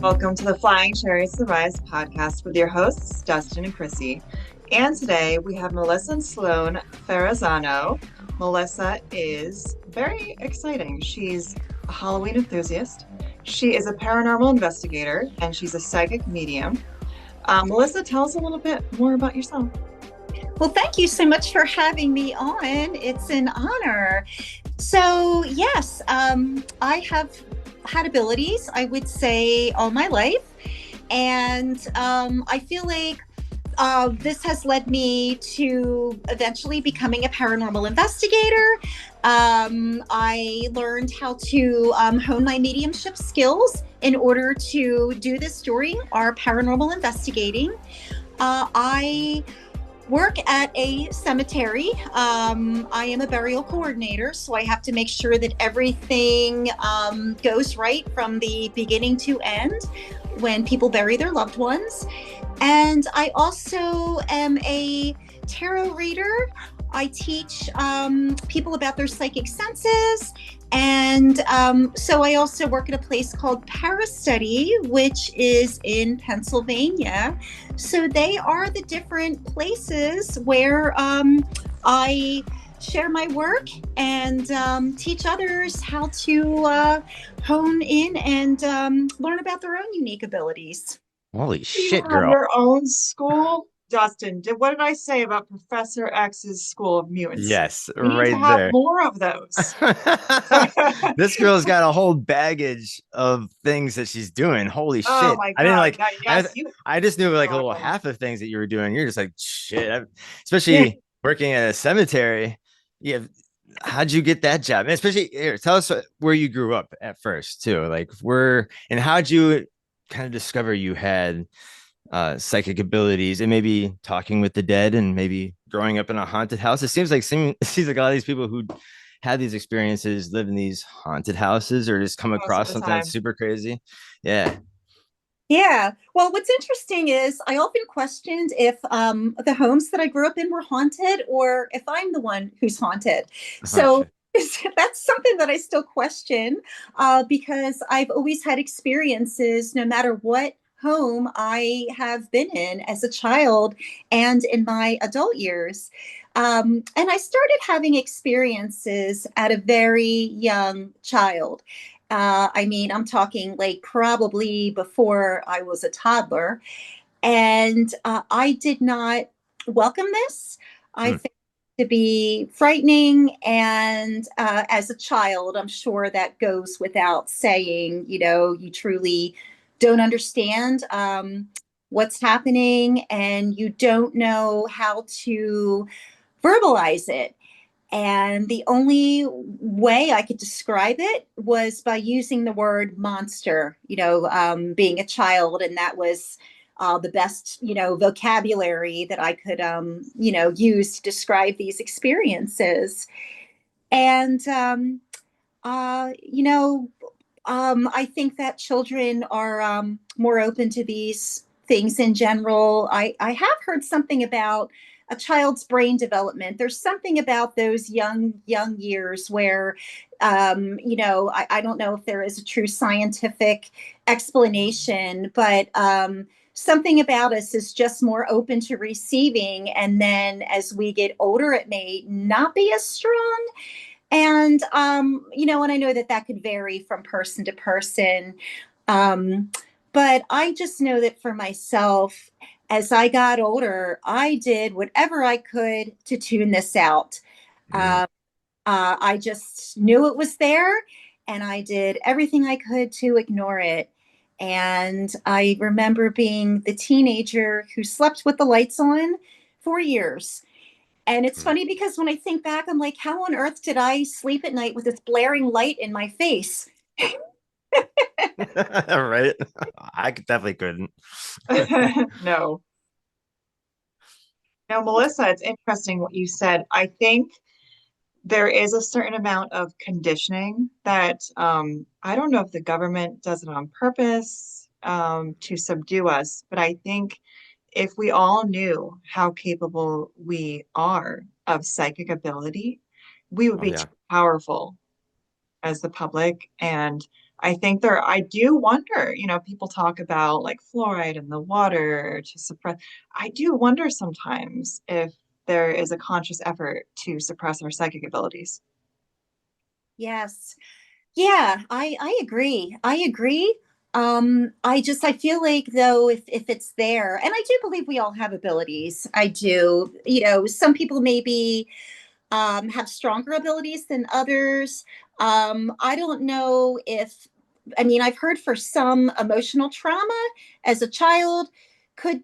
Welcome to the Flying Cherries to the Rise podcast with your hosts, Dustin and Chrissy. And today we have Melissa and Sloan Ferrazzano. Melissa is very exciting. She's a Halloween enthusiast. She is a paranormal investigator and she's a psychic medium. Melissa, tell us a little bit more about yourself. Well, thank you so much for having me on. It's an honor. So, yes, I have had abilities, I would say, all my life. And I feel like this has led me to eventually becoming a paranormal investigator. I learned how to hone my mediumship skills in order to do this during our paranormal investigating. I work at a cemetery. I am a burial coordinator, so I have to make sure that everything goes right from the beginning to end when people bury their loved ones. And I also am a tarot reader. I teach people about their psychic senses. And so I also work at a place called Parastudy, which is in Pennsylvania. So they are the different places where I share my work and teach others how to hone in and learn about their own unique abilities. Holy You shit, have girl. your own school. Dustin, what did I say about Professor X's School of Mutants? Yes, We need to right have there. more of those. This girl's got a whole baggage of things that she's doing. Holy Oh shit. my I didn't God. like Yes, you. I just knew like a little Oh. half of things that you were doing. You're just like shit. Especially working at a cemetery. Yeah. How'd you get that job? And especially here, tell us where you grew up at first too. Like where and how'd you kind of discover you had psychic abilities and maybe talking with the dead and maybe growing up in a haunted house. It seems like a lot of these people who had these experiences live in these haunted houses or just come Most of across the something that's time. super crazy. Yeah. Yeah. Well, what's interesting is I often questioned if the homes that I grew up in were haunted or if I'm the one who's haunted. Oh So shit. that's something that I still question because I've always had experiences no matter what home I have been in as a child and in my adult years. And I started having experiences at a very young child. I mean, I'm talking like probably before I was a toddler. And I did not welcome this. I Hmm. think to be frightening. And as a child, I'm sure that goes without saying, you truly don't understand what's happening and you don't know how to verbalize it. And the only way I could describe it was by using the word monster, being a child. And that was the best, vocabulary that I could, use to describe these experiences. And, uh, you know, I think that children are more open to these things in general. I have heard something about a child's brain development. There's something about those young years where, I don't know if there is a true scientific explanation, but something about us is just more open to receiving. And then as we get older, it may not be as strong. And and I know that that could vary from person to person. um, but I just know that for myself, as I got older, I did whatever I could to tune this out. Mm. I just knew it was there, and I did everything I could to ignore it. And I remember being the teenager who slept with the lights on for years. And it's Mm. funny because when I think back, I'm like, how on earth did I sleep at night with this blaring light in my face? Right. Definitely couldn't. No. Now, Melissa, it's interesting what you said. I think there is a certain amount of conditioning that I don't know if the government does it on purpose to subdue us, but I think if we all knew how capable we are of psychic ability, we would Oh be yeah. too powerful as the public. And I think I do wonder, people talk about like fluoride in the water to suppress. I do wonder sometimes if there is a conscious effort to suppress our psychic abilities. Yes. Yeah, I agree. I agree. I feel like though if it's there, and I do believe we all have abilities. I do. Some people maybe have stronger abilities than others. I don't know if, I mean, I've heard for some emotional trauma as a child could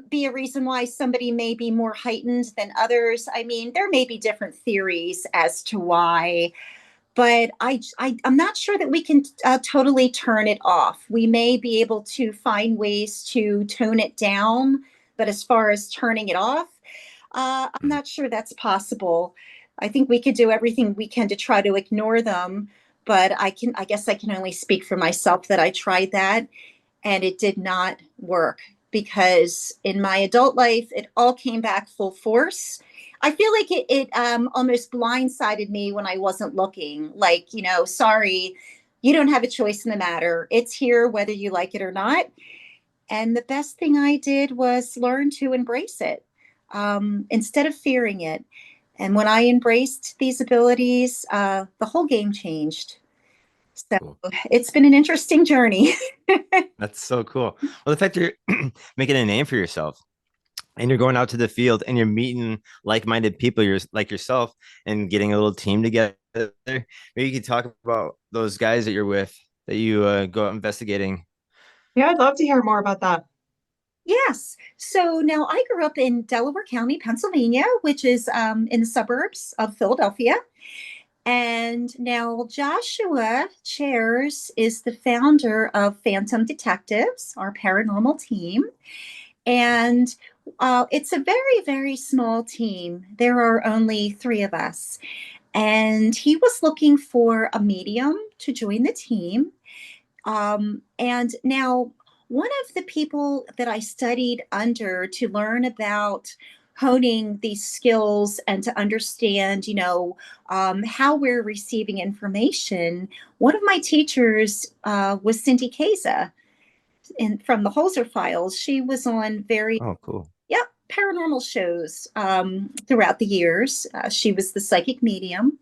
be a reason why somebody may be more heightened than others. I mean, there may be different theories as to why, but I'm not sure that we can totally turn it off. We may be able to find ways to tone it down, but as far as turning it off, I'm not sure that's possible. I think we could do everything we can to try to ignore them, but I guess I can only speak for myself that I tried that and it did not work because in my adult life, it all came back full force. I feel like it almost blindsided me when I wasn't looking. Like, sorry, you don't have a choice in the matter. It's here whether you like it or not. And the best thing I did was learn to embrace it instead of fearing it. And when I embraced these abilities, the whole game changed. So Cool. it's been an interesting journey. That's so cool. Well, the fact you're making a name for yourself and you're going out to the field and you're meeting like-minded people like yourself and getting a little team together. Maybe you could talk about those guys that you're with that you go out investigating. Yeah, I'd love to hear more about that. Yes. So now I grew up in Delaware County, Pennsylvania, which is in the suburbs of Philadelphia. And now Joshua Chairs is the founder of Phantom Detectives, our paranormal team. And it's a very, very small team. There are only three of us. And he was looking for a medium to join the team. And now, one of the people that I studied under to learn about honing these skills and to understand, how we're receiving information, one of my teachers was Cindy Kaza from the Holzer Files. She was on very, Oh, cool. yep, paranormal shows throughout the years. She was the psychic medium.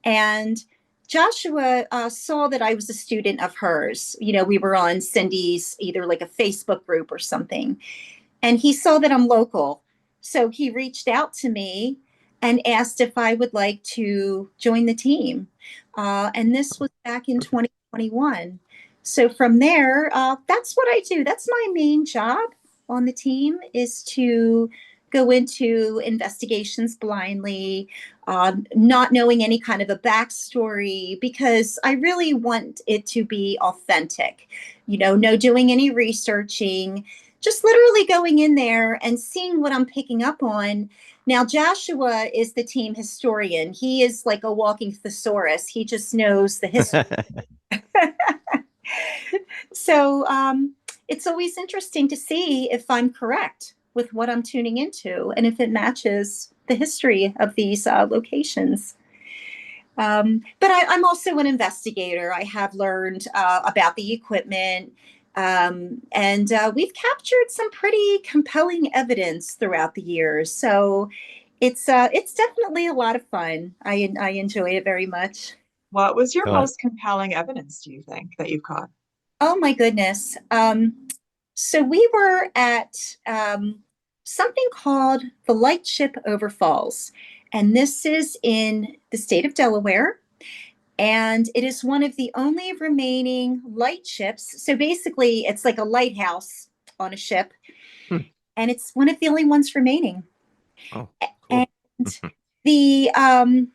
And Joshua saw that I was a student of hers. We were on Cindy's either like a Facebook group or something. And he saw that I'm local. So he reached out to me and asked if I would like to join the team. And this was back in 2021. So from there, that's what I do. That's my main job on the team is to go into investigations blindly, not knowing any kind of a backstory, because I really want it to be authentic. No doing any researching, just literally going in there and seeing what I'm picking up on. Now, Joshua is the team historian. He is like a walking thesaurus. He just knows the history. So it's always interesting to see if I'm correct with what I'm tuning into and if it matches the history of these locations. But I'm also an investigator. I have learned about the equipment, and we've captured some pretty compelling evidence throughout the years. So it's definitely a lot of fun. I enjoy it very much. What was your Uh, most compelling evidence, do you think, that you've caught? Oh my goodness. So we were at something called the Lightship over Falls, and this is in the state of Delaware. And it is one of the only remaining lightships. So basically, it's like a lighthouse on a ship, hmm. and it's one of the only ones remaining. Oh, And cool. the um,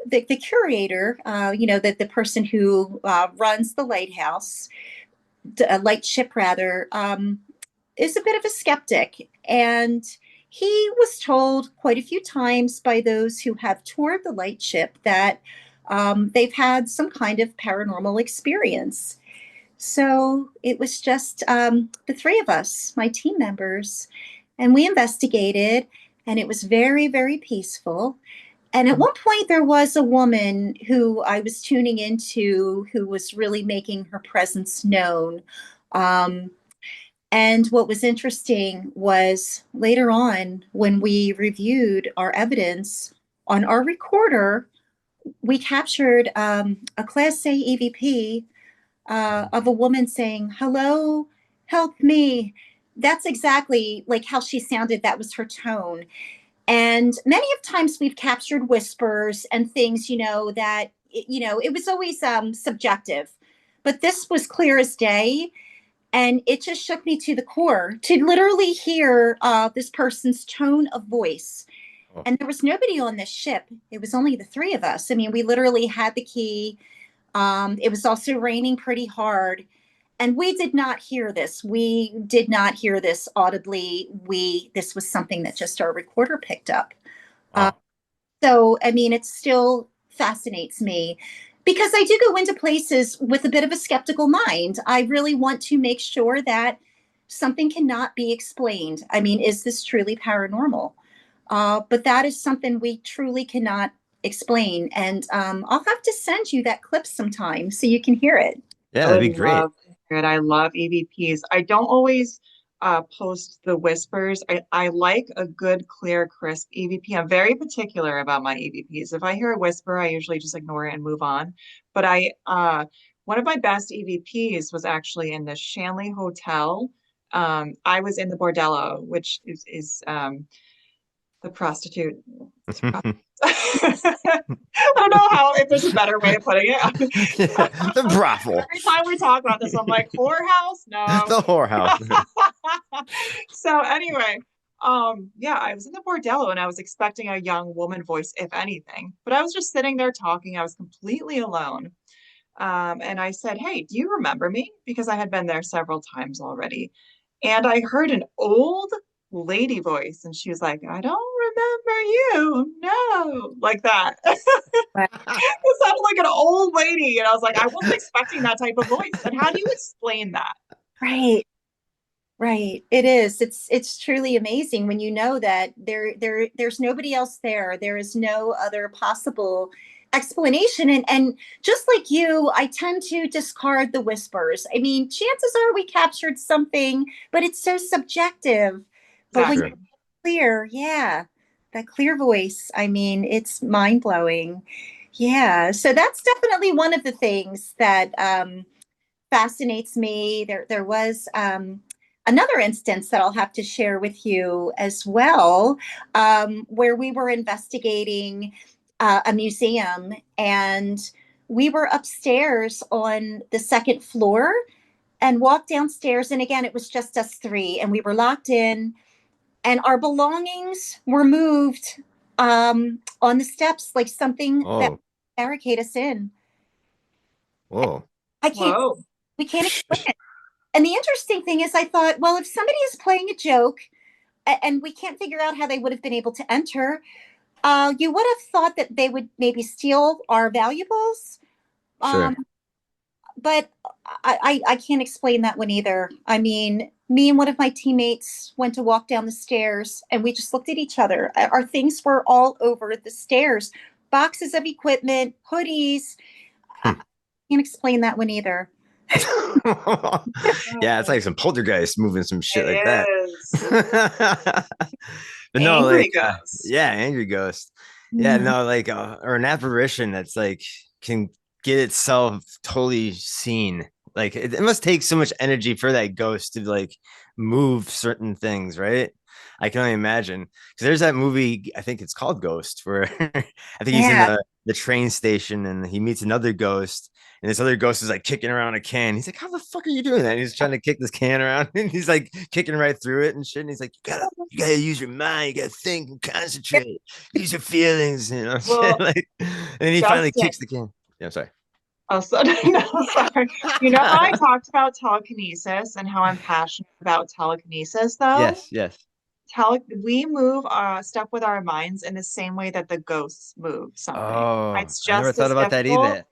the curator, the person who runs the lighthouse, lightship rather, is a bit of a skeptic, and he was told quite a few times by those who have toured the lightship that they've had some kind of paranormal experience. So it was just the three of us, my team members, and we investigated, and it was very, very peaceful. And at one point, there was a woman who I was tuning into who was really making her presence known. Um, and what was interesting was later on, when we reviewed our evidence on our recorder, we captured a Class A EVP of a woman saying, "Hello, help me." That's exactly like how she sounded. That was her tone. And many of times we've captured whispers and things, that, it was always subjective. But this was clear as day. And it just shook me to the core to literally hear this person's tone of voice. Oh, And there was nobody on this ship. It was only the three of us. I mean, we literally had the key. It was also raining pretty hard. And we did not hear this. We did not hear this audibly. This was something that just our recorder picked up. Uh, wow. so, I mean, it still fascinates me because I do go into places with a bit of a skeptical mind. I really want to make sure that something cannot be explained. I mean, is this truly paranormal? But that is something we truly cannot explain. And I'll have to send you that clip sometime so you can hear it. Yeah, I that'd would be great. love to hear it. I love EVPs. I don't always post the whispers. I like a good, clear, crisp EVP. I'm very particular about my EVPs. If I hear a whisper, I usually just ignore it and move on. But one of my best EVPs was actually in the Shanley Hotel. I was in the bordello, which is the prostitute. I don't know how if there's a better way of putting it. Yeah, the brothel, Every time we talk about this, I'm like, whorehouse? No. the whorehouse. So anyway, yeah, I was in the bordello and I was expecting a young woman voice, if anything, but I was just sitting there talking. I was completely alone. And I said, "Hey, do you remember me?" Because I had been there several times already. And I heard an old lady voice, and she was like, "I don't remember you. No," like that. It sounded like an old lady. And I was like, I wasn't expecting that type of voice. And how do you explain that? Right. Right. It is. It's truly amazing when you know that there's nobody else there. There is no other possible explanation. And just like you, I tend to discard the whispers. I mean, chances are we captured something, but it's so subjective. But when Sure. Exactly. you're clear, yeah, that clear voice, I mean, it's mind blowing. Yeah. So that's definitely one of the things that fascinates me. There was another instance that I'll have to share with you as well, where we were investigating a museum and we were upstairs on the second floor and walked downstairs. And again, it was just us three, and we were locked in, and our belongings were moved on the steps, like something that Oh, barricade us in. whoa. I can't, Whoa. we can't explain it. And the interesting thing is, I thought, well, if somebody is playing a joke and we can't figure out how they would have been able to enter, you would have thought that they would maybe steal our valuables. Sure. But I can't explain that one either. I mean, me and one of my teammates went to walk down the stairs and we just looked at each other. Our things were all over the stairs, boxes of equipment, hoodies. I can't explain that one either. Yeah, it's like some poltergeist moving some shit like that. It is. But no, Angry like ghost. yeah, angry ghost. Yeah, Yeah. no, like or an apparition that's like can get itself totally seen. Like it must take so much energy for that ghost to like move certain things, right? I can only imagine. Because there's that movie, I think it's called Ghost, where I think he's in Yeah. the train station and he meets another ghost, and this other ghost is like kicking around a can. He's like, "How the fuck are you doing that?" And he's trying to kick this can around, and he's like kicking right through it and shit. And he's like, you gotta use your mind, you gotta think and concentrate, use your feelings, you know, shit. Well, Like, and then he finally Justin, kicks the can. Yeah, I'm sorry. oh, so, no, sorry. You know how I talked about telekinesis and how I'm passionate about telekinesis, though? Yes, yes. We move stuff with our minds in the same way that the ghosts move something. Oh, It's I never just thought as about that difficult. either.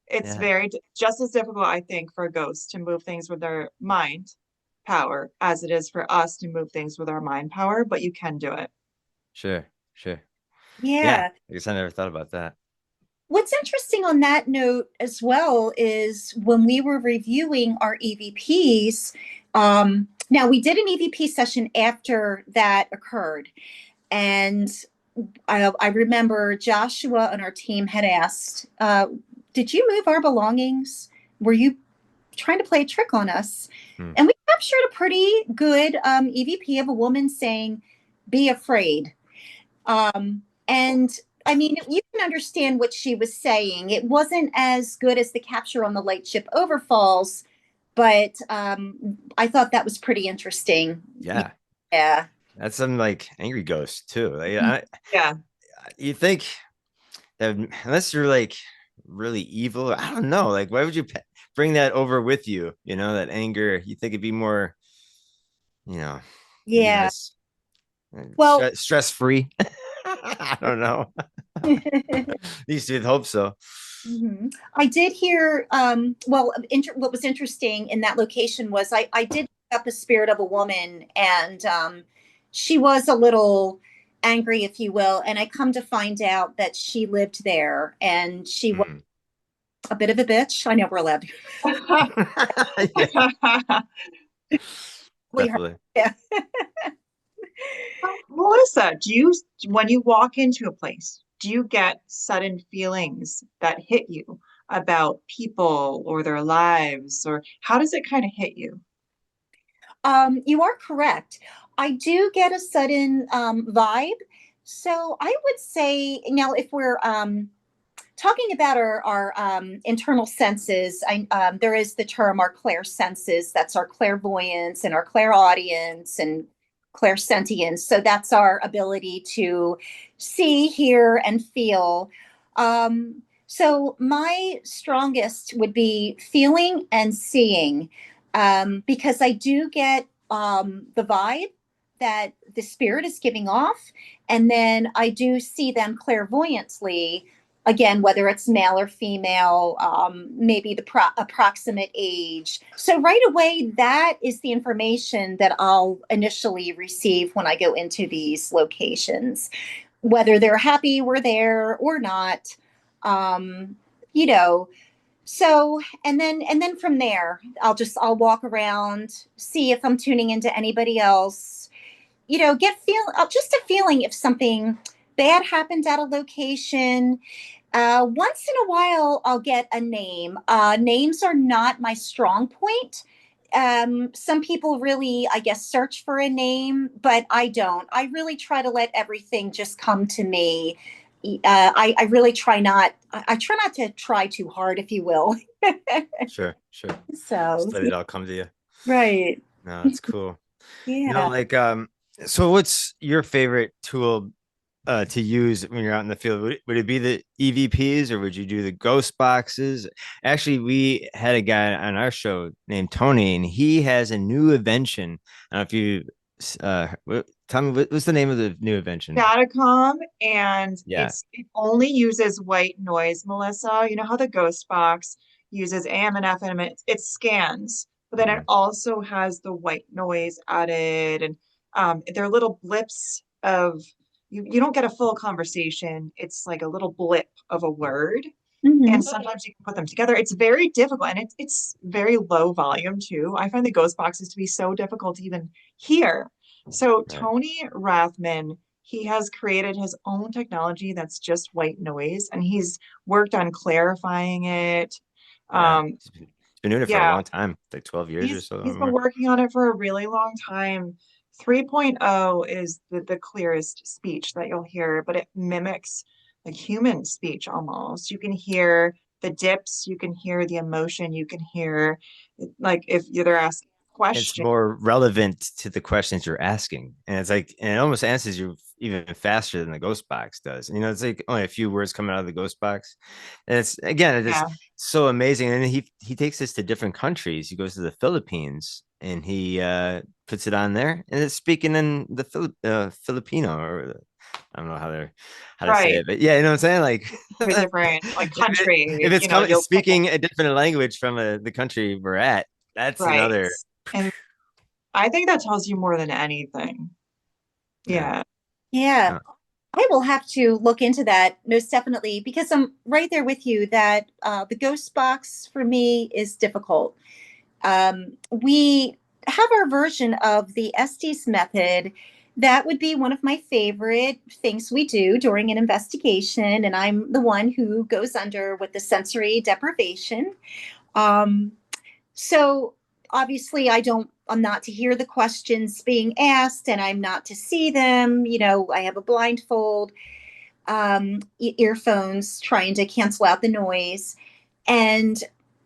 It's Yeah, just as difficult, I think, for ghosts to move things with their mind power as it is for us to move things with our mind power, but you can do it. sure, sure. Yeah, Yeah. I guess I never thought about that. What's interesting on that note as well is when we were reviewing our EVPs, now we did an EVP session after that occurred. And I remember Joshua on our team had asked, did you move our belongings? Were you trying to play a trick on us? Hmm. And we captured a pretty good EVP of a woman saying, be afraid. And I mean, you can understand what she was saying. It wasn't as good as the capture on the lightship overfalls, but I thought that was pretty interesting. Yeah, Yeah. that's some like angry ghost too. Like, Yeah. you think that unless you're like really evil, I don't know. Like, why would you bring that over with you? You know, that anger. You think it'd be more, you know, maybe Yeah. less Well, stress free. I don't know. At least you'd hope so. mhm. I did hear, well, what was interesting in that location was I did pick up a spirit of a woman, and she was a little angry, if you will. And I come to find out that she lived there and she was Hmm. a bit of a bitch. I know we're allowed to Yeah, bully her. definitely. Yeah. Melissa, when you walk into a place, do you get sudden feelings that hit you about people or their lives, or how does it kind of hit you? You are correct. I do get a sudden vibe. So I would say now, if we're talking about our internal senses, there is the term our clair senses. That's our clairvoyance and our clairaudience and clairsentience. So that's our ability to see, hear, and feel. So my strongest would be feeling and seeing, because I do get the vibe that the spirit is giving off, and then I do see them clairvoyantly, again, whether it's male or female, maybe the approximate age. So right away, that is the information that I'll initially receive when I go into these locations, whether they're happy we're there or not. Um, you know, so and then from there, I'll walk around, see if I'm tuning into anybody else, get just a feeling if something bad happened at a location. Once in a while, I'll get a name. Names are not my strong point. Some people really, I guess, search for a name, but I don't. I really try to let everything just come to me. I really try not. I try not to try too hard, if you will. Sure, sure. So, Just let it all come to you. right. No, that's cool. Yeah. Like so what's your favorite tool to use when you're out in the field? Would it be the EVPs or would you do the ghost boxes? Actually, we had a guy on our show named Tony, and he has a new invention. I don't know if you tell me what's the name of the new invention? Datacom, and Yeah. it only uses white noise, Melissa. You know how the Ghost Box uses AM and FM, and it scans, but then it Mhm. also has the white noise added, and they're little blips of you don't get a full conversation. It's like a little blip of a word. Hmm. And sometimes you can put them together. It's very difficult, and it's very low volume too. I find the ghost boxes to be so difficult to even hear. So Right. Tony Rathman, he has created his own technology that's just white noise, and he's worked on clarifying it. Yeah. Um, He's been doing it for a yeah, long time, like 12 years or so or he's been more. working on it for a really long time. 3.0 is the clearest speech that you'll hear, but it mimics like human speech almost. You can hear the dips, you can hear the emotion, you can hear like if they're asking a It's question. more relevant to the questions you're asking. And it's like, and it almost answers you even faster than the ghost box does. It's like only a few words coming out of the ghost box. And it's again, it's Yeah, so amazing. And he takes this to different countries. He goes to the Philippines and he puts it on there and it's speaking in the Filipino or I don't know how to say right. it, but yeah, you know what I'm saying? Like A different like if country, it's coming you'll pick up, speaking a different language from the country we're at, that's right. another. And I think that tells you more than anything. Yeah. Yeah. Yeah. I will have to look into that most definitely because I'm right there with you that the ghost box for me is difficult. We have our version of the Estes method. That would be one of my favorite things we do during an investigation. And I'm the one who goes under with the sensory deprivation. Um, so obviously, I'm not to hear the questions being asked and I'm not to see them. I have a blindfold, earphones trying to cancel out the noise. And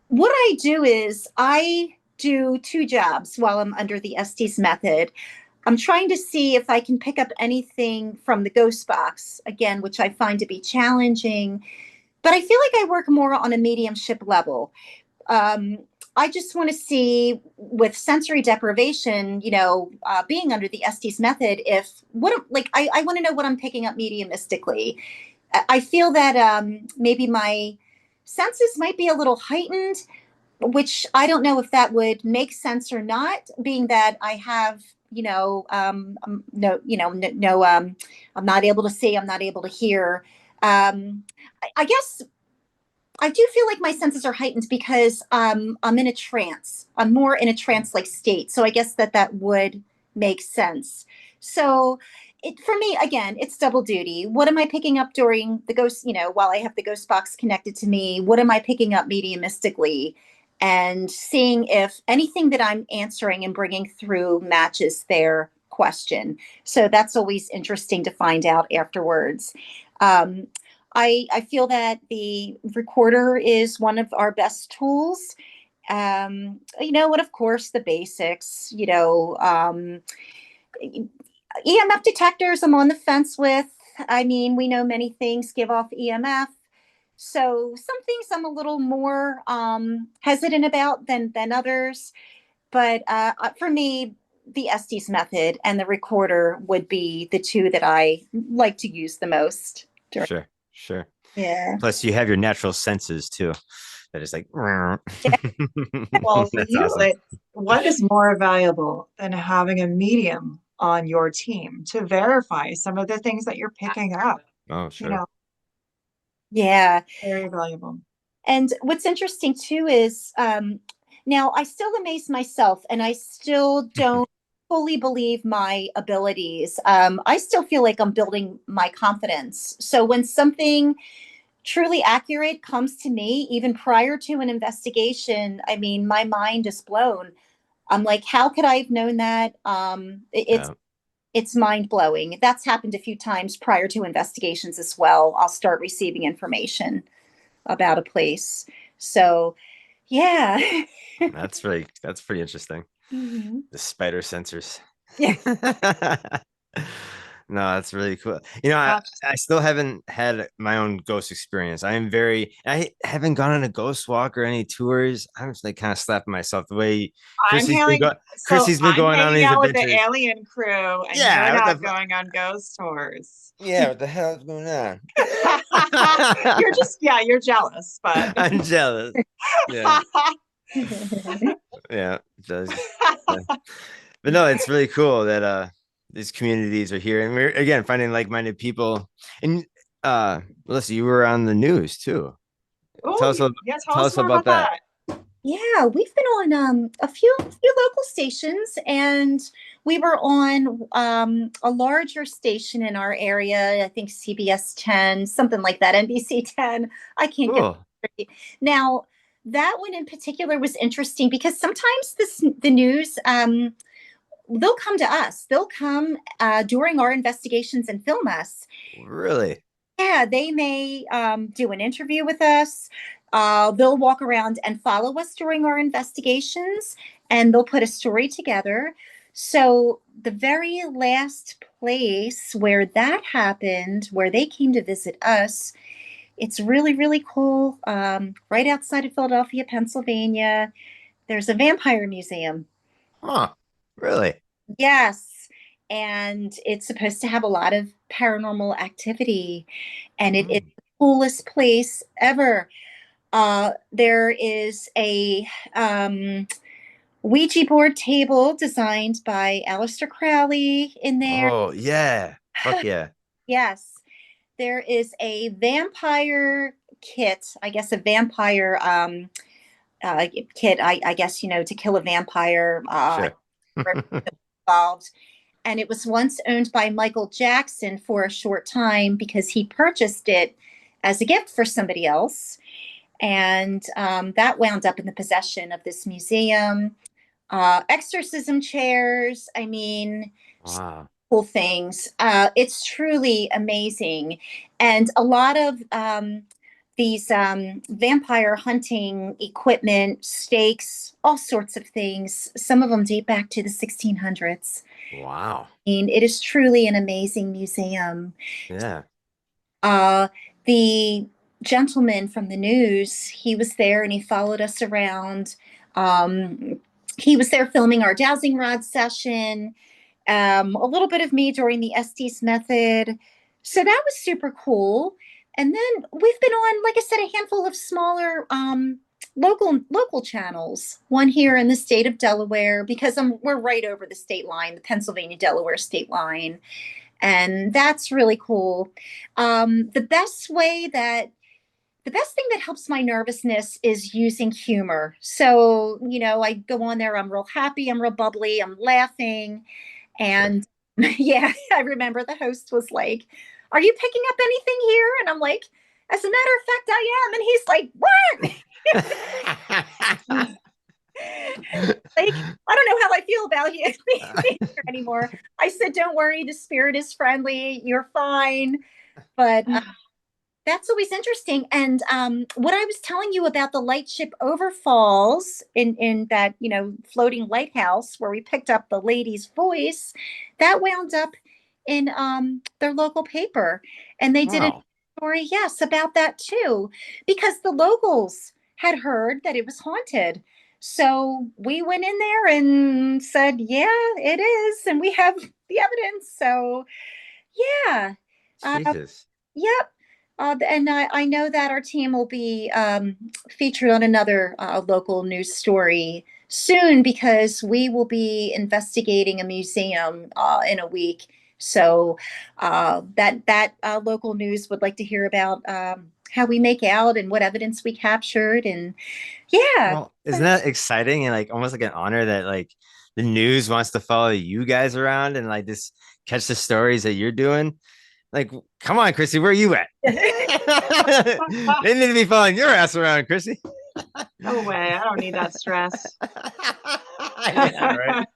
what I do is I do two jobs while I'm under the Estes method. I'm trying to see if I can pick up anything from the ghost box, again, which I find to be challenging. But I feel like I work more on a mediumship level. Um, I just want to see with sensory deprivation, being under the Estes method, if what like I want to know what I'm picking up mediumistically. I feel that maybe my senses might be a little heightened, which I don't know if that would make sense or not, being that I have, no, no, I'm not able to see, I'm not able to hear. I guess I do feel like my senses are heightened because I'm in a trance. I'm more in a trance-like state. So I guess that would make sense. So for me, again, it's double duty. What am I picking up during the ghost, while I have the ghost box connected to me? What am I picking up mediumistically? And seeing if anything that I'm answering and bringing through matches their question. So that's always interesting to find out afterwards. Um, I feel that the recorder is one of our best tools. And of course the basics, EMF detectors I'm on the fence with. I mean, we know many things give off EMF. So some things I'm a little more hesitant about than others. But for me, the Estes method and the recorder would be the two that I like to use the most. Sure, sure. Yeah. Plus, you have your natural senses too. That is like, Well, for that's you, awesome. what is more valuable than having a medium on your team to verify some of the things that you're picking up? Oh, You sure. know, Yeah. very valuable. And what's interesting too is now I still amaze myself and I still don't fully believe my abilities. I still feel like I'm building my confidence. So when something truly accurate comes to me, even prior to an investigation, I mean, my mind is blown. I'm like, how could I have known that? Yeah. It's mind blowing. That's happened a few times prior to investigations as well. I'll start receiving information about a place. So, yeah. That's pretty interesting. Mhm. The spider sensors. Yeah. No, that's really cool. You know, I still haven't had my own ghost experience. I haven't gone on a ghost walk or any tours. I'm just like kind of slapping myself the way So Chrissy's been I'm going on hanging these out with the adventures. alien crew, and you're Yeah, not going on ghost tours. yeah, what the hell is going on? Yeah, you're jealous, but I'm jealous. Yeah, yeah, yeah. But no, it's really cool that these communities are here, and we're again finding like-minded people. And Melissa, you were on the news too. oh, Tell us a- yeah, tell tell us us more about about that. that. Yeah, we've been on a few local stations, and we were on a larger station in our area. I think CBS 10, something like that, NBC 10. I can't get Cool. it. Now, that one in particular was interesting because sometimes the news they'll come to us. They'll come during our investigations and film us. Really? Yeah, they may do an interview with us. They'll walk around and follow us during our investigations, and they'll put a story together. So, the very last place where that happened, where they came to visit us, it's really, really cool. Right outside of Philadelphia, Pennsylvania, there's a vampire museum. Huh. Really? Yes. And it's supposed to have a lot of paranormal activity, and it's Hmm. the coolest place ever. There is a Ouija board table designed by Aleister Crowley in there. Oh, yeah. Fuck yeah. Yes. there is a vampire kit, I guess a vampire kit, I guess, to kill a vampire Sure. involved. And it was once owned by Michael Jackson for a short time because he purchased it as a gift for somebody else. And that wound up in the possession of this museum. Exorcism chairs, I mean, Wow. cool things. It's truly amazing. And a lot of these vampire hunting equipment, stakes, all sorts of things. Some of them date back to the 1600s. Wow. I mean, it is truly an amazing museum. Yeah. The gentleman from the news, he was there and he followed us around. He was there filming our dowsing rod session, a little bit of me during the Estes method. So that was super cool. And then we've been on, like I said, a handful of smaller local channels. One here in the state of Delaware, because we're right over the state line, the Pennsylvania-Delaware state line. And that's really cool. The best thing that helps my nervousness is using humor. So, I go on there, I'm real happy, I'm real bubbly, I'm laughing. And yeah, I remember the host was like, "Are you picking up anything here?" And I'm like, "As a matter of fact, I am." And he's like, "What?" Like, I don't know how I feel about you being here anymore. I said, "Don't worry, the spirit is friendly. You're fine." But that's always interesting. And what I was telling you about the lightship overfalls in that, floating lighthouse where we picked up the lady's voice, that wound up in their local paper. And they did a Wow. story, yes, about that too, because the locals had heard that it was haunted. So we went in there and said, yeah, it is. And we have the evidence. So yeah. Jesus. Yep. And I know that our team will be featured on another local news story soon because we will be investigating a museum in a week. So that local news would like to hear about how we make out and what evidence we captured. And yeah. Well, isn't that exciting and like almost like an honor that like the news wants to follow you guys around and like just catch the stories that you're doing? Like, come on, Chrissy, where are you at? They need to be following your ass around, Chrissy. No way. I don't need that stress. Yeah, right.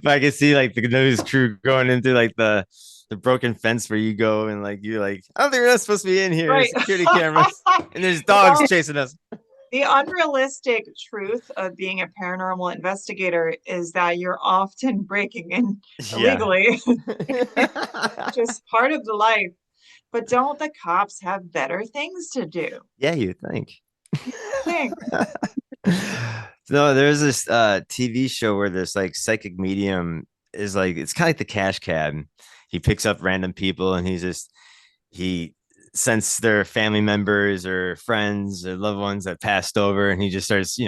But I can see like the news crew going into like the broken fence where you go and like you're like, I don't think we're not supposed to be in here. Right. Security cameras and there's dogs chasing us. The unrealistic truth of being a paranormal investigator is that you're often breaking in Yeah. illegally, just part of the life. But don't the cops have better things to do? Yeah, you think. Think. No, there's this TV show where this like psychic medium is like it's kind of like the cash cab. He picks up random people and he sends their family members or friends or loved ones that passed over and he just starts,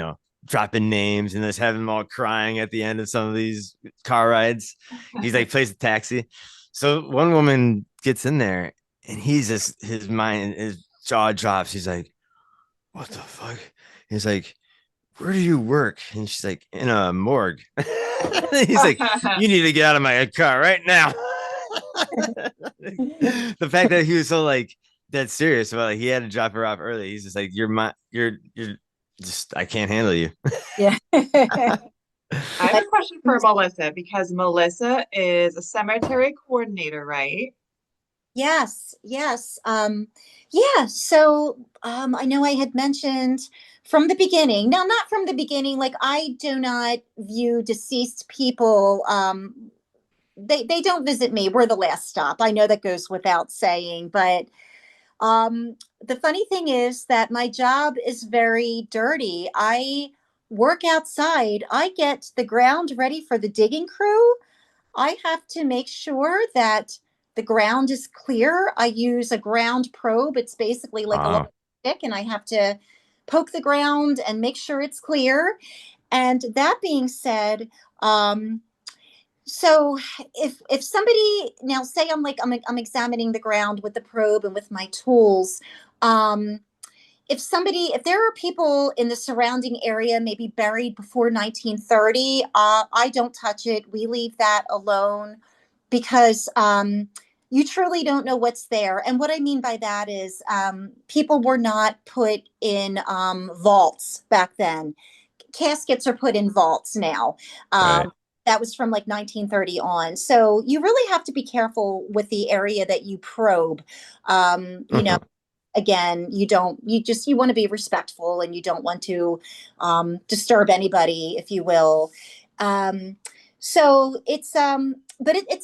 dropping names and just have them all crying at the end of some of these car rides. He's like plays a taxi. So one woman gets in there and he's just his jaw drops. He's like, what the fuck? He's like, where do you work? And she's like, in a morgue. He's like, you need to get out of my car right now. The fact that he was so like dead serious about like he had to drop her off early. He's just like, you're just I can't handle you. Yeah. I have a question for Melissa because Melissa is a cemetery coordinator, right? Yes, yes. Yeah, so I know I had mentioned from the beginning. Now, not from the beginning, like I do not view deceased people. They don't visit me. We're the last stop. I know that goes without saying, but the funny thing is that my job is very dirty. I work outside. I get the ground ready for the digging crew. I have to make sure that the ground is clear. I use a ground probe. It's basically like a little Oh, stick, and I have to poke the ground and make sure it's clear. And that being said, So if somebody now say I'm examining the ground with the probe and with my tools, um, if there are people in the surrounding area maybe buried before 1930, I don't touch it. We leave that alone because you truly don't know what's there. And what I mean by that is people were not put in vaults back then. Caskets are put in vaults now. Right. That was from like 1930 on. So you really have to be careful with the area that you probe. You know, Mhm. again, you want to be respectful and you don't want to disturb anybody, if you will. Um, so it's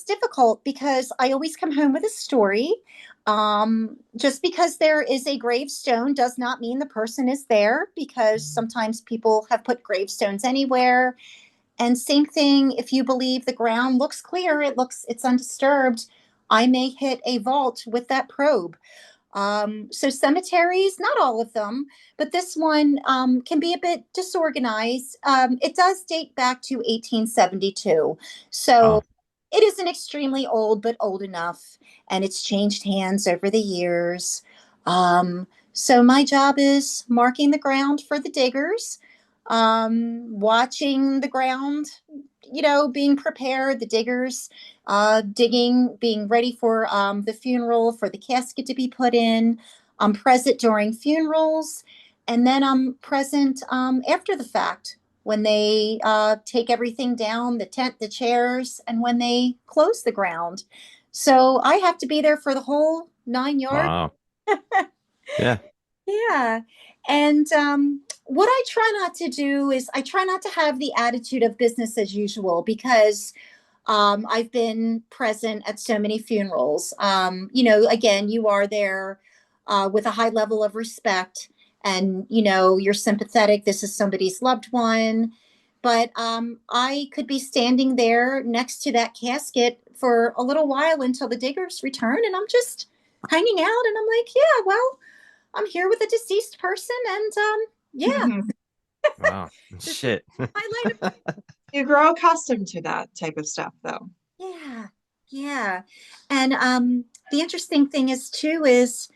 difficult because I always come home with a story. Just because there is a gravestone does not mean the person is there, because sometimes people have put gravestones anywhere. And same thing, if you believe the ground looks clear, it's undisturbed, I may hit a vault with that probe. So cemeteries, not all of them, but this one can be a bit disorganized. It does date back to 1872. So Oh, it isn't extremely old, but old enough, and it's changed hands over the years. So my job is marking the ground for the diggers, watching the ground, being prepared, the diggers digging, being ready for the funeral, for the casket to be put in. I'm present during funerals, and then I'm present after the fact when they take everything down, the tent, the chairs, and when they close the ground. So I have to be there for the whole 9 yards. wow. Yeah. Yeah. And what I try not to do is I try not to have the attitude of business as usual, because I've been present at so many funerals. Again, you are there with a high level of respect, and you're sympathetic. This is somebody's loved one. But I could be standing there next to that casket for a little while until the diggers return, and I'm just hanging out. And I'm like, yeah, well, I'm here with a deceased person, and yeah, Wow. this is Shit. highlight of. You grow accustomed to that type of stuff, though. Yeah, yeah. And the interesting thing is too is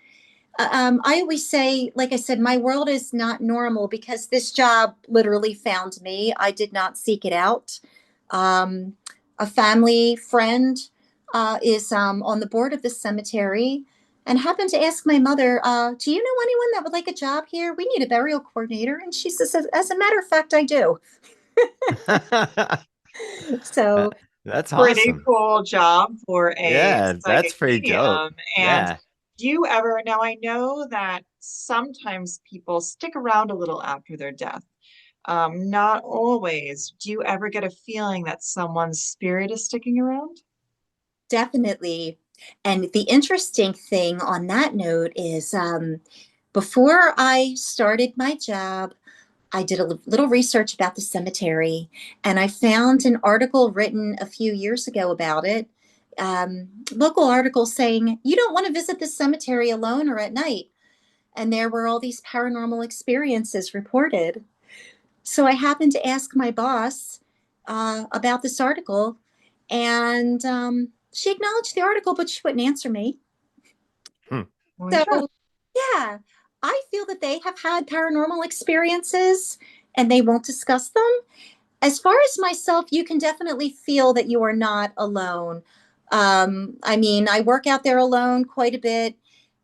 I always say, like I said, my world is not normal because this job literally found me. I did not seek it out. Um, a family friend is on the board of the cemetery and happened to ask my mother, do you know anyone that would like a job here? We need a burial coordinator. And she says, as a matter of fact, I do. So, That- That's Pretty awesome. cool job for a Yeah, that's psychic pretty dope. medium. And Yeah. do you ever, now I know that sometimes people stick around a little after their death. Not always. Do you ever get a feeling that someone's spirit is sticking around? definitely. And the interesting thing on that note is before I started my job, I did a little research about the cemetery, and I found an article written a few years ago about it. Local article saying, you don't want to visit the cemetery alone or at night. And there were all these paranormal experiences reported. So I happened to ask my boss about this article, and she acknowledged the article, but she wouldn't answer me. Hmm. Well, So, sure. yeah, I feel that they have had paranormal experiences and they won't discuss them. As far as myself, you can definitely feel that you are not alone. I mean, I work out there alone quite a bit,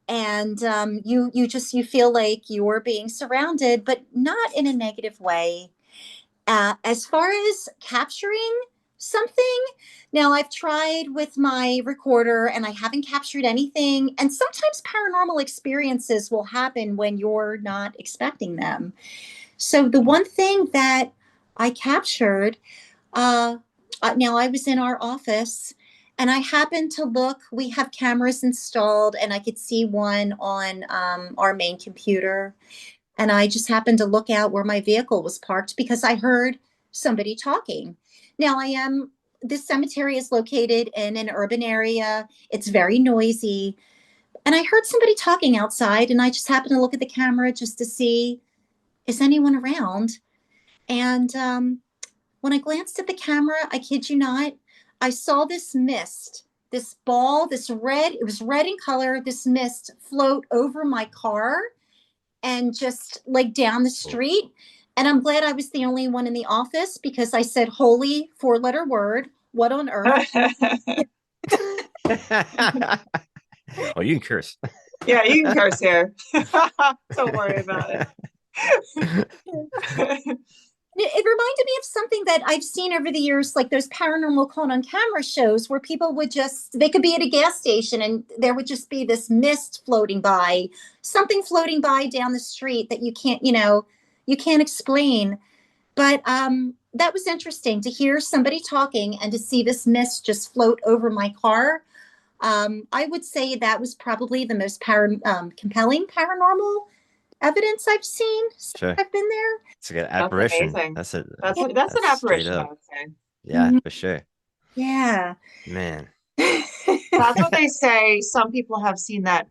and you feel like you're being surrounded, but not in a negative way. As far as capturing something, now I've tried with my recorder and I haven't captured anything. And sometimes paranormal experiences will happen when you're not expecting them. So the one thing that I captured, uh, now I was in our office and I happened to look. We have cameras installed, and I could see one on our main computer. And I just happened to look out where my vehicle was parked because I heard somebody talking. Now, this cemetery is located in an urban area. It's very noisy. And I heard somebody talking outside, and I just happened to look at the camera just to see, is anyone around? And when I glanced at the camera, I kid you not, I saw this mist, this ball, this red, it was red in color, this mist float over my car and just like down the street. And I'm glad I was the only one in the office because I said, holy 4-letter word, what on earth? Oh, you can curse. Yeah, you can curse here. Don't worry about it. It reminded me of something that I've seen over the years, like those paranormal caught on camera shows where people would they could be at a gas station and there would just be this mist floating by, something floating by down the street that you can't, you can't explain. But that was interesting to hear somebody talking and to see this mist just float over my car. I would say that was probably the most compelling paranormal evidence I've seen since Sure. I've been there. It's like an apparition. That's That's an apparition, I would say. Yeah, Mhm. for sure. Yeah. Man. That's what they say. Some people have seen that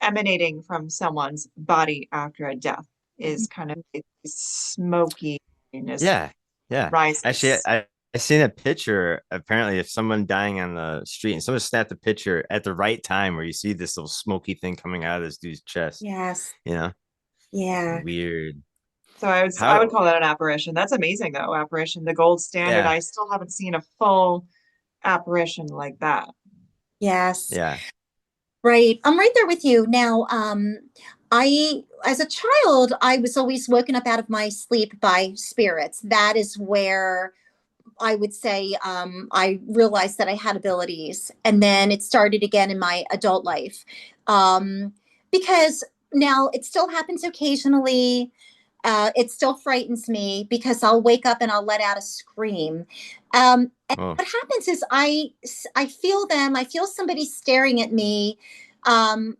emanating from someone's body after a death is kind of smoky. Yeah. Rises. Actually, I seen a picture apparently of someone dying on the street, and someone snapped a picture at the right time where you see this little smoky thing coming out of this dude's chest. Yes. You know? Yeah. Weird. So I would call that an apparition. That's amazing though. Apparition, the gold standard. Yeah. I still haven't seen a full apparition like that. Yes. Yeah. Right. I'm right there with you. Now, as a child, I was always woken up out of my sleep by spirits. That is where I would say I realized that I had abilities. And then it started again in my adult life. Because now it still happens occasionally. It still frightens me because I'll wake up and I'll let out a scream. And what happens is I feel them. I feel somebody staring at me,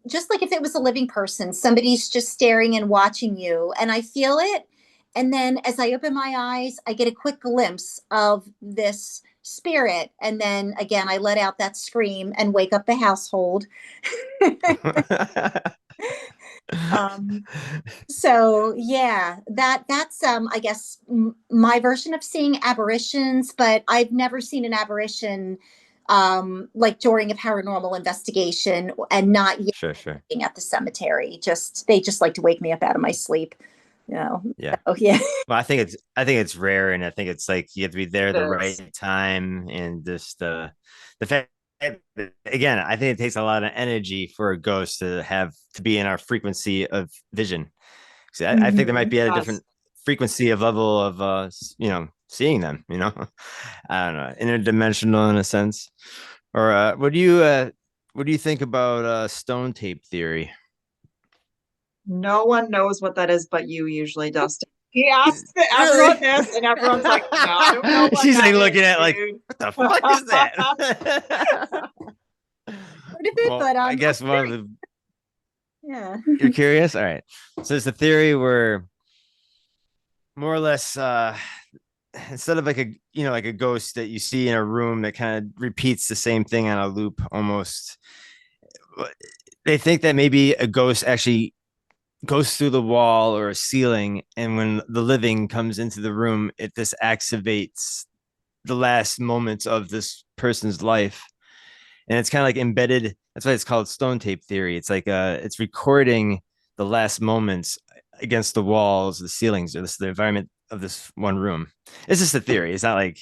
just like if it was a living person. Somebody's just staring and watching you, and I feel it. And then as I open my eyes, I get a quick glimpse of this spirit, and then again I let out that scream and wake up the household. So yeah, that's I guess my version of seeing apparitions, but I've never seen an apparition like during a paranormal investigation, and not yet Sure. at the cemetery. They just like to wake me up out of my sleep. Yeah. Oh yeah. Well, I think it's rare, and I think it's like you have to be there at the It right is. time, and just the fact that, again, I think it takes a lot of energy for a ghost to be in our frequency of vision. So I think there might be a different frequency of level of seeing them. I don't know, interdimensional in a sense. Or what do you think about stone tape theory? No one knows what that is but you usually, Dustin. He asks Really? everyone this, and everyone's like, no, I don't know what She's that like looking is, at like, dude. what the fuck is that? Part of it, Well, but I guess one of curious. the Yeah. You're curious? All right. So it's a theory where more or less instead of like a ghost that you see in a room that kind of repeats the same thing on a loop almost, they think that maybe a ghost actually goes through the wall or a ceiling, and when the living comes into the room, it just activates the last moments of this person's life, and it's kind of like embedded. That's why it's called stone tape theory. It's like it's recording the last moments against the walls, the ceilings, or the environment of this one room. It's just a theory. It's not like,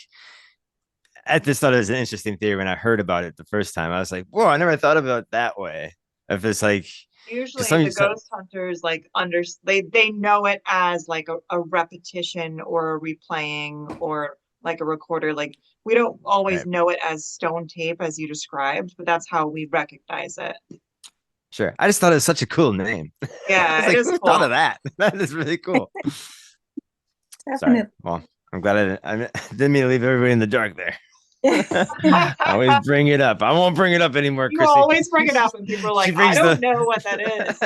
I just thought it was an interesting theory when I heard about it the first time. I was like, whoa, I never thought about it that way. If it's like, Usually the ghost hunters they know it as like a repetition or a replaying or like a recorder. Like we don't always right. know it as stone tape as you described, but that's how we recognize it. Sure. I just thought it was such a cool name. Yeah, I was it like, is who cool. thought of that? That is really cool. Sorry. Well, I'm glad I didn't mean to leave everybody in the dark there. I always bring it up. I won't bring it up anymore, You Chrissy. always bring it up and people are like, I don't know what that is.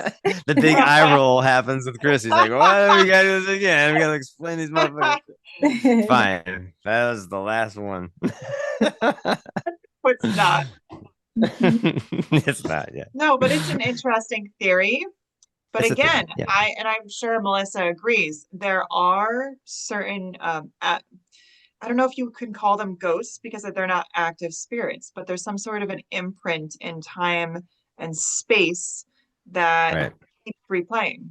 The big eye roll happens with Chrissy. He's like, what? We gotta do this again. We gotta explain these motherfuckers. Fine. That was the last one. It's not. It's not, yeah. No, but it's an interesting theory. But It's again, yeah. I'm sure Melissa agrees, there are certain I don't know if you can call them ghosts because they're not active spirits, but there's some sort of an imprint in time and space that Right. keeps replaying.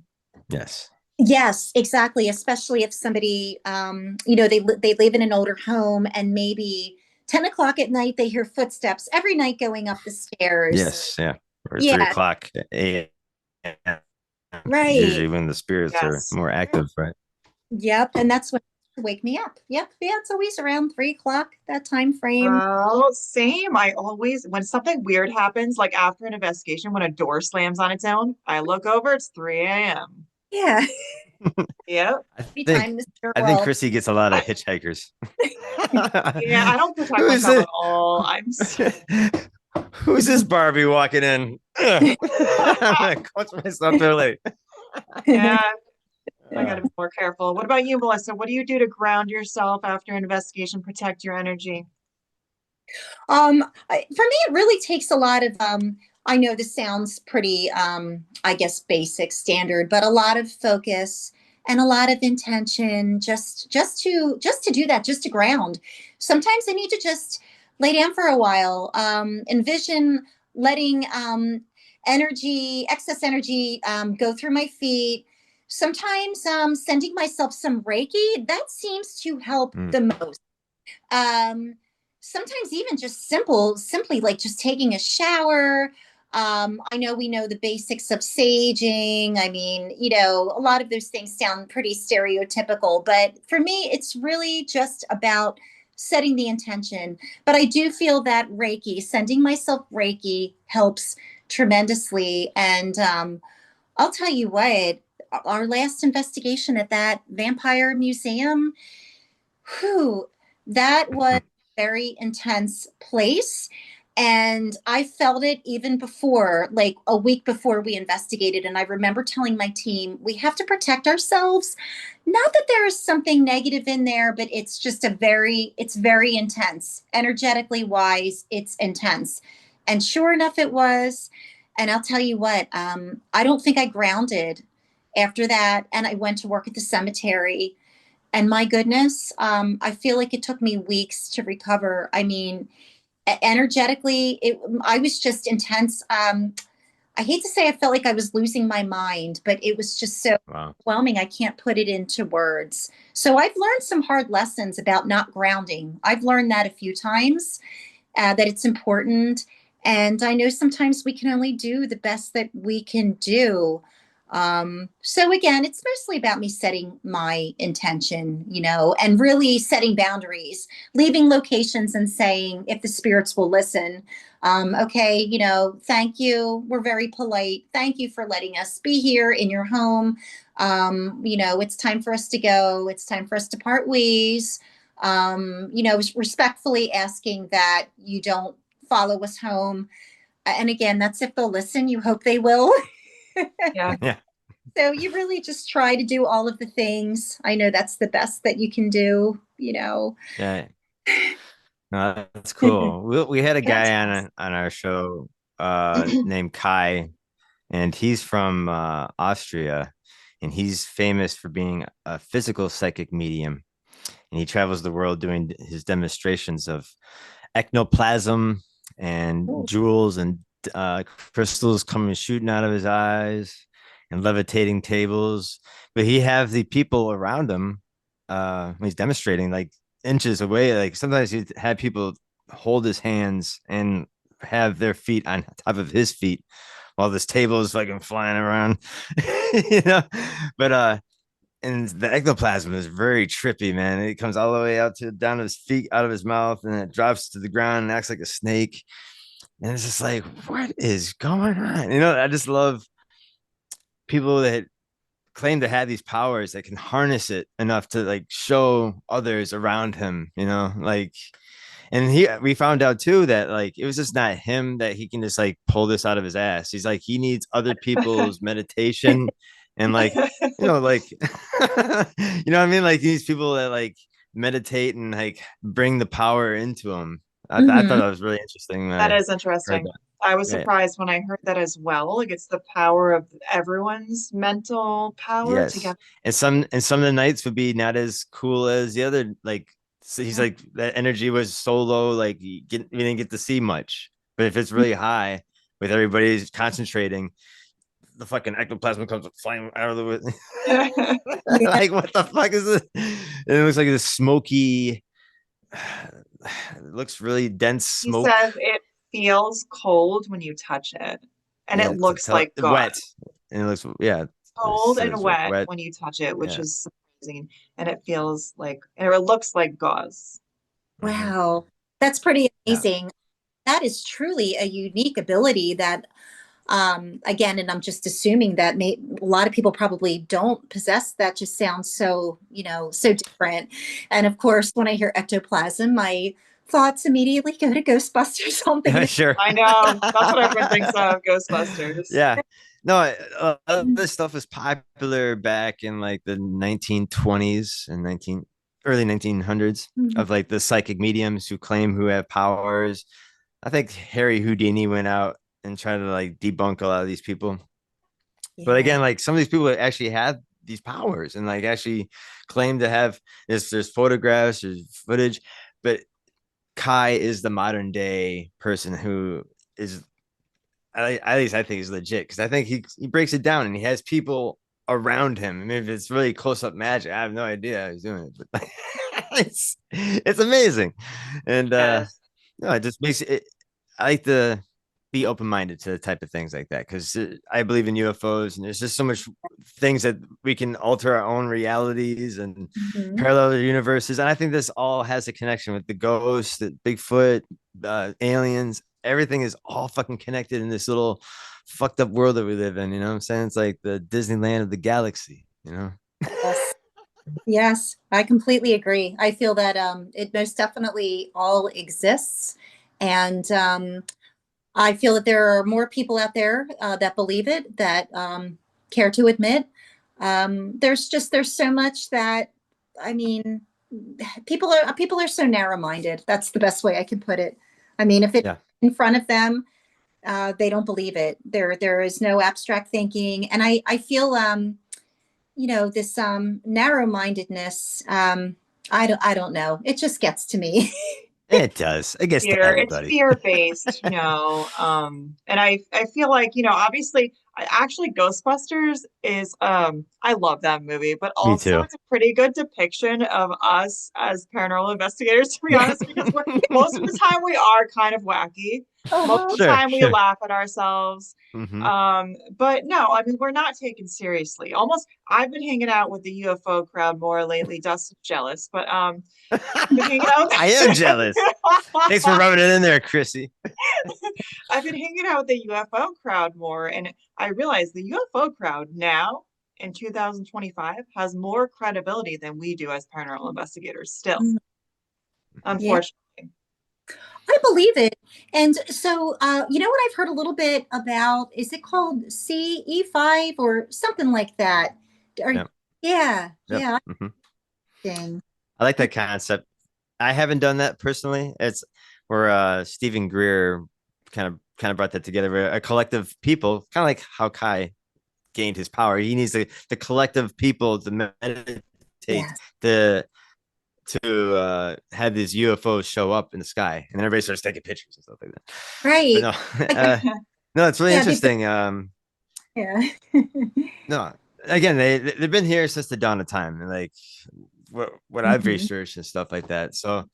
Yes. Yes, exactly. Especially if somebody, you know, they live in an older home and maybe 10 o'clock at night they hear footsteps every night going up the stairs. Yes. Yeah. Or three Yeah, o'clock a.m. right. Usually when the spirits are Yes. more active, right? Yep. And that's when to wake me up. Yep. Yeah, it's always around 3 o'clock, that time frame. Same. I always, when something weird happens, like after an investigation, when a door slams on its own, I look over, it's 3 a.m. Yeah. Yep. I think Anytime, Mr. I think Well. Chrissy gets a lot of hitchhikers. Yeah, I don't protect Who is myself at it? all. Who's this Barbie walking in? I'm gonna coach myself too late. Yeah, I Uh, gotta be more careful. What about you, Melissa? What do you do to ground yourself after an investigation, protect your energy? For me, it really takes a lot of, I know this sounds pretty, I guess, basic, standard, but a lot of focus and a lot of intention just to do that, just to ground. Sometimes I need to just lay down for a while, envision letting excess energy, go through my feet. Sometimes sending myself some Reiki, that seems to help mm, the most. um Sometimes even just simply like just taking a shower. I know we know the basics of saging. I mean, you know, a lot of those things sound pretty stereotypical, but for me it's really just about setting the intention. But I do feel that Reiki, sending myself Reiki, helps tremendously. And I'll tell you what, our last investigation at that vampire museum, whew, that was mhm. a very intense place. And I felt it even before, like a week before we investigated. And I remember telling my team, we have to protect ourselves. Not that there is something negative in there, but it's very intense. Energetically wise, it's intense. And sure enough, it was. And I'll tell you what, I don't think I grounded after that. And I went to work at the cemetery, and my goodness, I feel like it took me weeks to recover. I mean, energetically, I was just intense. I hate to say I felt like I was losing my mind, but it was just so Wow. overwhelming. I can't put it into words. So I've learned some hard lessons about not grounding. I've learned that a few times, that it's important. And I know sometimes we can only do the best that we can do. So again, it's mostly about me setting my intention, you know, and really setting boundaries, leaving locations and saying, if the spirits will listen, okay, you know, thank you. We're very polite. Thank you for letting us be here in your home. You know, it's time for us to go. It's time for us to part ways. You know, respectfully asking that you don't follow us home. And again, that's if they'll listen. You hope they will. Yeah. Yeah. So you really just try to do all of the things. I know that's the best that you can do, you know. Yeah. No, that's cool. We had a guy Yes. on our show named Kai, and he's from Austria, and he's famous for being a physical psychic medium. And he travels the world doing his demonstrations of ectoplasm and Ooh. jewels and crystals coming shooting out of his eyes and levitating tables. But he have the people around him when he's demonstrating like inches away. Like sometimes he'd have people hold his hands and have their feet on top of his feet while this table is fucking flying around. You know, but and the ectoplasm is very trippy, man. It comes all the way out to down to his feet, out of his mouth, and it drops to the ground and acts like a snake. And it's just like, what is going on? You know, I just love people that claim to have these powers that can harness it enough to like show others around him, you know, like. And we found out too that like it was just not him that he can just like pull this out of his ass. He's like he needs other people's meditation and like like you know what I mean? Like these people that like meditate and like bring the power into them. I thought Hmm. that was really interesting when That I is heard interesting. that. I was Right. surprised when I heard that as well. Like it's the power of everyone's mental power Yes. together. And some of the nights would be not as cool as the other like So he's like that energy was so low, like you didn't get to see much. But if it's really high, with everybody's concentrating, the fucking ectoplasm comes flying out of the way. Yeah. Like what the fuck is this? And it looks like this smoky. It looks really dense He smoke. says it feels cold when you touch it, and Yeah, it looks like gauze. wet, and it looks yeah. It Cold and says wet wet. when you touch it, which Yeah. is surprising, and it feels like, and it looks like gauze. Mhm. Wow. That's pretty Yeah. amazing. That is truly a unique ability that, again, and I'm just assuming that a lot of people probably don't possess that. Just sounds so, so different. And of course, when I hear ectoplasm, my thoughts immediately go to Ghostbusters. So I'm thinking, Sure. I know. That's what everyone thinks of, Ghostbusters. Yeah. No, this stuff was popular back in like the 1920s and 19 early 1900s Mhm. of like the psychic mediums who have powers. I think Harry Houdini went out and tried to like debunk a lot of these people. But Yeah. again, like some of these people actually have these powers and like actually claim to have there's photographs, there's footage, but Kai is the modern day person who is at least I think he's legit because I think he breaks it down and he has people around him. I mean, if it's really close up magic, I have no idea how he's doing it, but it's amazing. And Yes. no, it just makes it. I like to be open minded to the type of things like that because I believe in UFOs and there's just so much things that we can alter our own realities and Mhm. parallel universes. And I think this all has a connection with the ghosts, the Bigfoot, aliens. Everything is all fucking connected in this little fucked up world that we live in. You know what I'm saying? It's like the Disneyland of the galaxy, you know? Yes. Yes, I completely agree. I feel that it most definitely all exists. And I feel that there are more people out there that believe it, that care to admit. There's so much that, I mean, people are so narrow-minded. That's the best way I can put it. I mean, if it's Yeah. in front of them, they don't believe it. There is no abstract thinking, and I feel this narrow-mindedness. I don't know. It just gets to me. It does. It gets to Fear, it's everybody. fear based, and I feel like, obviously, actually Ghostbusters is, I love that movie, but Me also too. it's a pretty good depiction of us as paranormal investigators, to be Yeah. honest, because we're most of the time we are kind of wacky. Most Uh-huh. of the Sure, time we sure. laugh at ourselves. Hmm. But no, I mean, we're not taken seriously. Almost, I've been hanging out with the UFO crowd more lately. Dustin's jealous, but been hanging out I am jealous. Thanks for rubbing it in there, Chrissy. I've been hanging out with the UFO crowd more, and I realize the UFO crowd now in 2025 has more credibility than we do as paranormal investigators still, Yeah, unfortunately. I believe it. And so, you know what I've heard a little bit about? Is it called CE5 or something like that? Or, Yep. yeah, Yep. yeah. Hmm. Thing. I like that concept. I haven't done that personally. It's where Stephen Greer kind of brought that together. A collective people, kind of like how Kai gained his power. He needs the collective people to meditate Yes. to have these UFOs show up in the sky, and then everybody starts taking pictures and stuff like that. But Right. no, no, it's really Yeah. interesting. Yeah. No, again, they've been here since the dawn of time, and like what I've Mhm. researched and stuff like that. So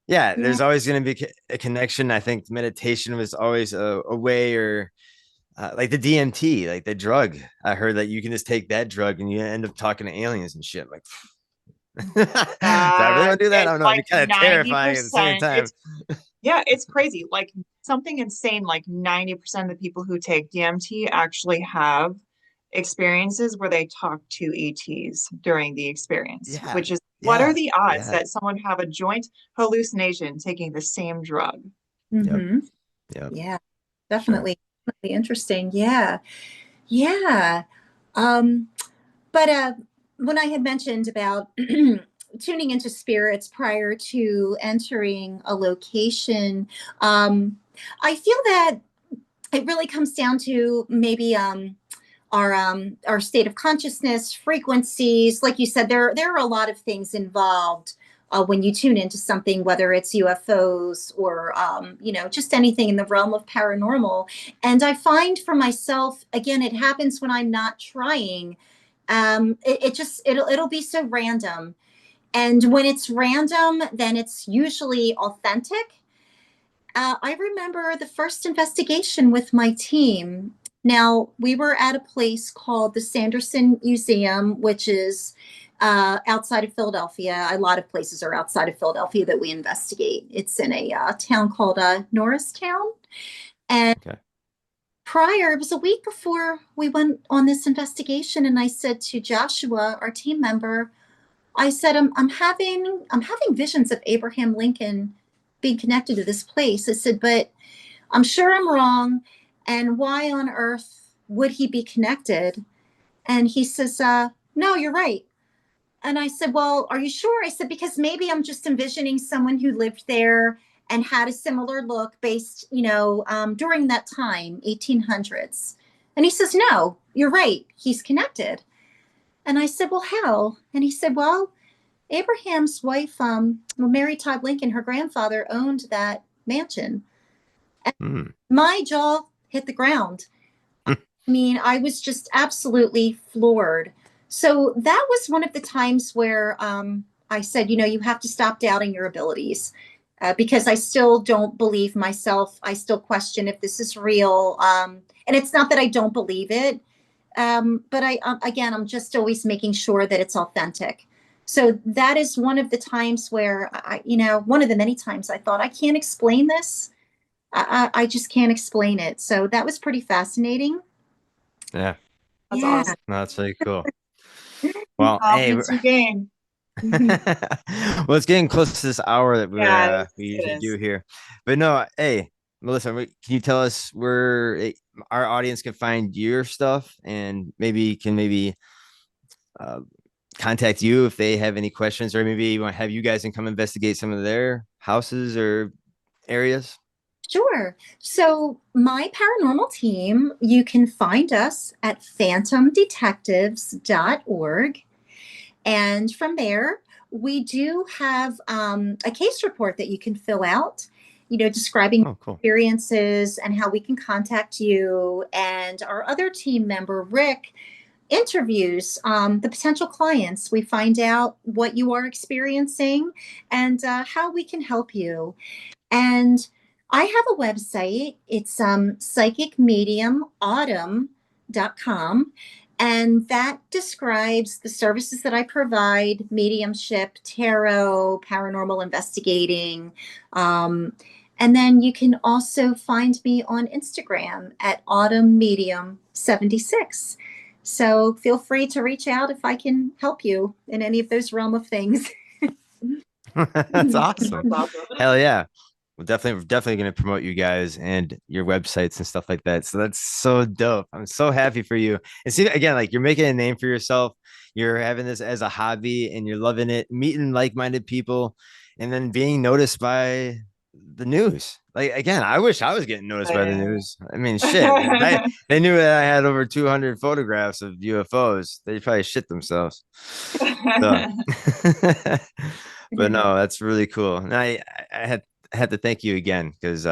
yeah, Yeah. there's always going to be a connection. I think meditation was always a way, or like the DMT, like the drug. I heard that you can just take that drug and you end up talking to aliens and shit. Like, do I really want to do that? I It's don't know. It'd like be kind of terrifying at the same 90%. time. Yeah, it's crazy. Like something insane, like 90% of the people who take DMT actually have experiences where they talk to ETs during the experience, Yeah, which is what are yeah, the odds yeah. that someone have a joint hallucination taking the same drug? Yep, Hmm. yep, Yeah. sure. Definitely interesting. Yeah. Yeah. Um, but when I had mentioned about tuning into spirits prior to entering a location, um, I feel that it really comes down to maybe our state of consciousness, frequencies. Like you said, there are a lot of things involved when you tune into something, whether it's UFOs or, just anything in the realm of paranormal. And I find for myself, again, it happens when I'm not trying. It'll be so random. And when it's random, then it's usually authentic. I remember the first investigation with my team. Now, we were at a place called the Sanderson Museum, which is outside of Philadelphia. A lot of places are outside of Philadelphia that we investigate. It's in a town called Norristown. And Okay. it was a week before we went on this investigation, and I said to Joshua, our team member, I said, I'm having visions of Abraham Lincoln being connected to this place. I said, but I'm sure I'm wrong. And why on earth would he be connected? And he says, no, you're right. And I said, well, are you sure? I said, because maybe I'm just envisioning someone who lived there and had a similar look based, during that time, 1800s. And he says, no, you're right. He's connected. And I said, well, how? And he said, well, Abraham's wife, Mary Todd Lincoln, her grandfather owned that mansion. Mm. My jaw hit the ground. I mean, I was just absolutely floored. So that was one of the times where I said, you have to stop doubting your abilities, because I still don't believe myself. I still question if this is real. And it's not that I don't believe it, but again, I'm just always making sure that it's authentic. So that is one of the times where one of the many times I thought, I can't explain this. I just can't explain it. So that was pretty fascinating. Yeah. That's Yeah. awesome. No, that's really cool. Well, hey, Confidence you gain. well, it's getting close to this hour that Yeah, we it usually do is. here. But no, hey, Melissa, can you tell us where our audience can find your stuff, and maybe uh, contact you if they have any questions, or maybe you want to have you guys and come investigate some of their houses or areas? Sure. So, my paranormal team, you can find us at phantomdetectives.org. And from there, we do have a case report that you can fill out, describing Oh, cool. experiences and how we can contact you. And our other team member, Rick, interviews the potential clients. We find out what you are experiencing and how we can help you. And I have a website. It's psychicmediumautumn.com. And that describes the services that I provide: mediumship, tarot, paranormal investigating. And then you can also find me on Instagram at autumnmedium76. So feel free to reach out if I can help you in any of those realm of things. That's awesome. That's awesome. Hell yeah. We're definitely going to promote you guys and your websites and stuff like that. So that's so dope. I'm so happy for you. And see, again, like you're making a name for yourself. You're having this as a hobby and you're loving it, meeting like-minded people, and then being noticed by the news. Like, again, I wish I was getting noticed by the news. I mean, shit. They knew that I had over 200 photographs of UFOs. They probably shit themselves. So, but no, that's really cool. And I had to thank you again because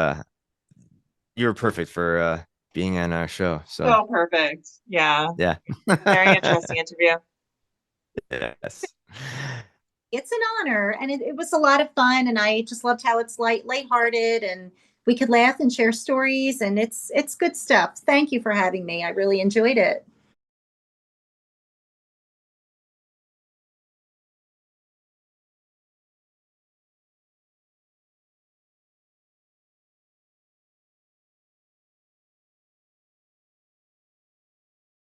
you were perfect for being on our show. So So perfect. Yeah. yeah. Very interesting interview. Yes. It's an honor, and it was a lot of fun, and I just loved how it's lighthearted, and we could laugh and share stories, and it's good stuff. Thank you for having me. I really enjoyed it.